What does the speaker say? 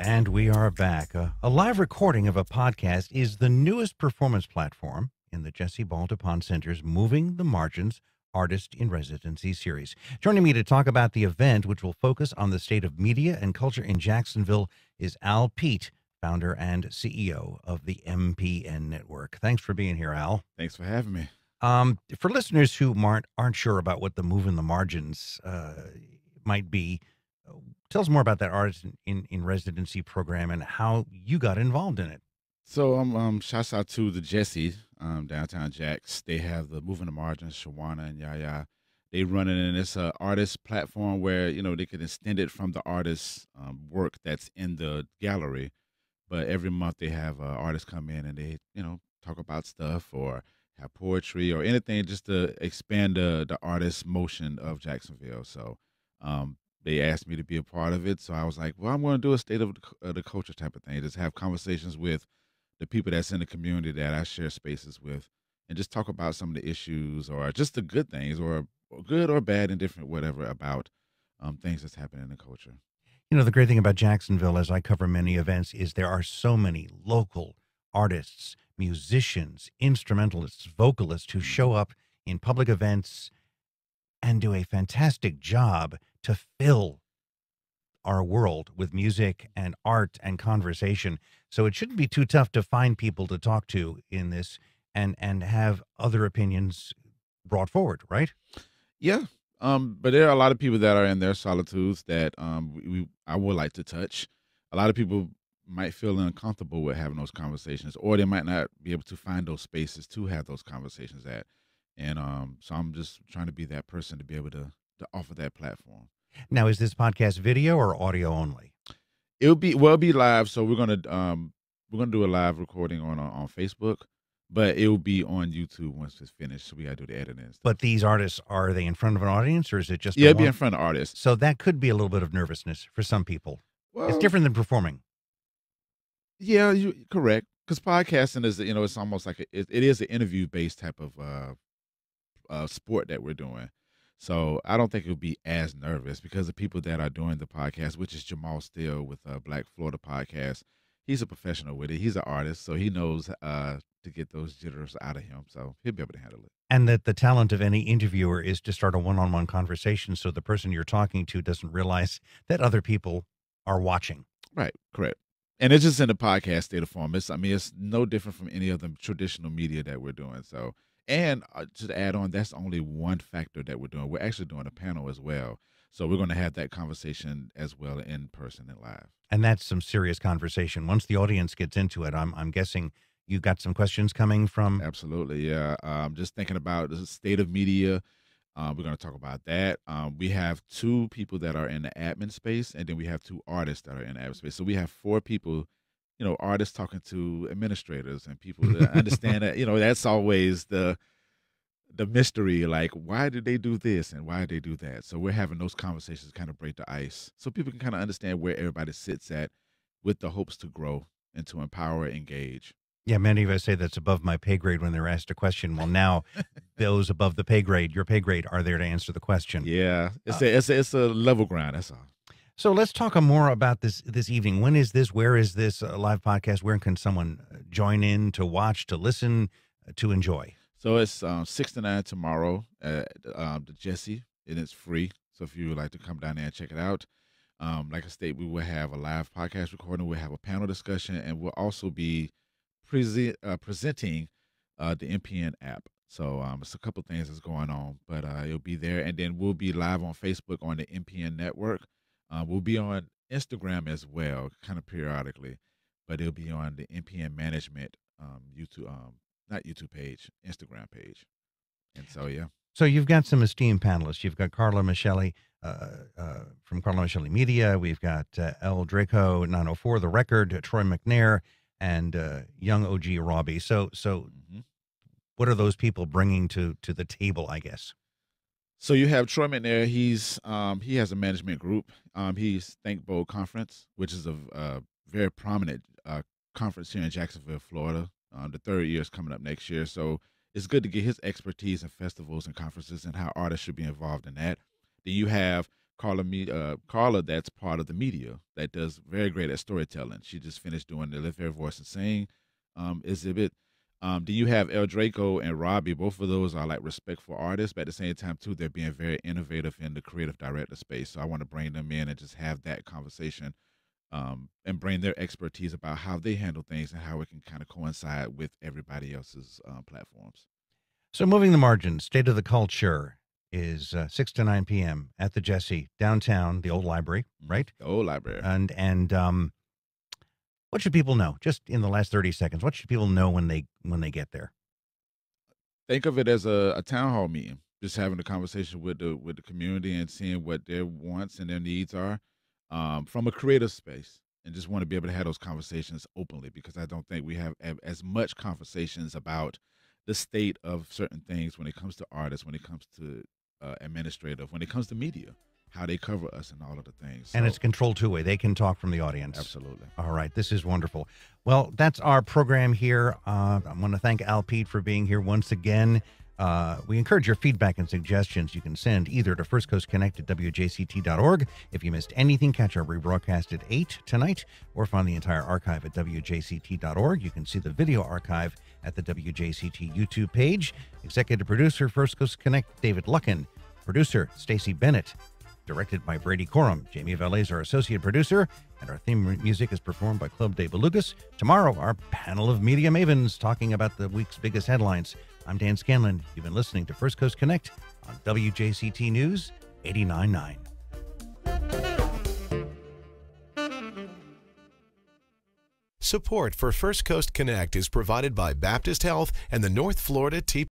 And we are back. A live recording of a podcast is the newest performance platform in the Jesse Ball DuPont Center's Moving the Margins Artist in Residency series. Joining me to talk about the event, which will focus on the state of media and culture in Jacksonville, is Al Pete, founder and CEO of the MPN Network. Thanks for being here, Al. Thanks for having me. For listeners who aren't sure about what the Moving the Margins might be, tell us more about that artist in residency program and how you got involved in it. So shouts out to the Jesse, downtown Jacks. They have the Moving the Margins, Shawana and Yaya. They run it, and it's an artist platform where, you know, they can extend it from the artist's work that's in the gallery. But every month they have artists come in and they, you know, talk about stuff or have poetry or anything just to expand the artist motion of Jacksonville. So they asked me to be a part of it. So I was like, well, I'm going to do a state of the culture type of thing. Just have conversations with the people that's in the community that I share spaces with and just talk about some of the issues or just the good things or good or bad, indifferent, whatever about things that's happening in the culture. You know, the great thing about Jacksonville, as I cover many events, is there are so many local artists, musicians, instrumentalists, vocalists who show up in public events and do a fantastic job to fill our world with music and art and conversation. So it shouldn't be too tough to find people to talk to in this and have other opinions brought forward, right? Yeah. But there are a lot of people that are in their solitudes that I would like to touch. A lot of people might feel uncomfortable with having those conversations, or they might not be able to find those spaces to have those conversations at. And so I'm just trying to be that person to be able to offer that platform. Now, is this podcast video or audio only? It'll be live. So we're gonna do a live recording on Facebook, but it will be on YouTube once it's finished. So we gotta do the editing and stuff. But these artists, are they in front of an audience or is it just Yeah, it'll be in front of artists. So that could be a little bit of nervousness for some people. Well, It's different than performing. Yeah, you correct. Because podcasting is, you know, it's almost like it is an interview based type of sport that we're doing. So I don't think it would be as nervous because the people that are doing the podcast, which is Jamal Steele with Black Florida Podcast, he's a professional with it. He's an artist, so he knows to get those jitters out of him. So he'll be able to handle it. And that the talent of any interviewer is to start a one-on-one conversation so the person you're talking to doesn't realize that other people are watching. Right, correct. And it's just in the podcast state of form. It's no different from any of the traditional media that we're doing. So, and just to add on, that's only one factor that we're doing. We're actually doing a panel as well. So we're going to have that conversation as well in person and live. And that's some serious conversation. Once the audience gets into it, I'm guessing you got some questions coming from. Absolutely, yeah. Just thinking about the state of media. We're going to talk about that. We have 2 people that are in the admin space, and then we have 2 artists that are in the admin space. So we have 4 people, you know, artists talking to administrators and people that understand that, you know, that's always the mystery, like, why did they do this and why did they do that? So we're having those conversations to kind of break the ice so people can kind of understand where everybody sits at with the hopes to grow and to empower, engage. Yeah, many of us say that's above my pay grade when they're asked a question. Well, now those above the pay grade, your pay grade, are there to answer the question. Yeah, it's a level ground. That's all. So let's talk more about this evening. When is this? Where is this live podcast? Where can someone join in to watch, to listen, to enjoy? So it's 6 to 9 tomorrow at the Jesse, and it's free. So if you would like to come down there and check it out, like I stated, we will have a live podcast recording. We'll have a panel discussion, and we'll also be presenting the MPN app. So it's a couple things that's going on, but it'll be there. And then we'll be live on Facebook on the MPN Network. We'll be on Instagram as well, kind of periodically, but it'll be on the MPN Management YouTube, not YouTube page, Instagram page. And so, yeah. So you've got some esteemed panelists. You've got Carla Michelli from Carla Michelli Media. We've got El Draco 904, The Record, Troy McNair, and young OG Robbie. So what are those people bringing to the table, I guess? So you have Troy McNair. He has a management group. He's Think Bold Conference, which is a very prominent conference here in Jacksonville, Florida. The 3rd year is coming up next year. So it's good to get his expertise in festivals and conferences and how artists should be involved in that. Then you have Carla, that's part of the media that does very great at storytelling. She just finished doing the Live Fair Voice and Sing exhibit. Do you have El Draco and Robbie? Both of those are like respectful artists, but at the same time, too, they're being very innovative in the creative director space. So I want to bring them in and just have that conversation and bring their expertise about how they handle things and how it can kind of coincide with everybody else's platforms. So moving the margins, State of the Culture is 6 to 9 p.m. at the Jesse downtown, the old library, right? The old library. And what should people know? Just in the last 30 seconds, what should people know when they get there? Think of it as a town hall meeting, just having a conversation with the community and seeing what their wants and their needs are from a creative space, and just want to be able to have those conversations openly, because I don't think we have as much conversations about the state of certain things when it comes to artists, when it comes to administrative, when it comes to media, how they cover us and all of the things. And So, it's controlled two-way. They can talk from the audience. absolutely. All right. This is wonderful. Well, that's our program here. I want to thank Al Pete for being here once again. We encourage your feedback and suggestions. You can send either to First Coast Connect at WJCT.org. If you missed anything, catch our rebroadcast at 8 tonight, or find the entire archive at WJCT.org. You can see the video archive at the WJCT YouTube page. Executive producer, First Coast Connect, David Luckin. Producer, Stacey Bennett. Directed by Brady Corum. Jamie Valet is our associate producer, and our theme music is performed by Club de Belugas. Tomorrow, our panel of media mavens talking about the week's biggest headlines. I'm Dan Scanlon. You've been listening to First Coast Connect on WJCT News 89.9. Support for First Coast Connect is provided by Baptist Health and the North Florida Tea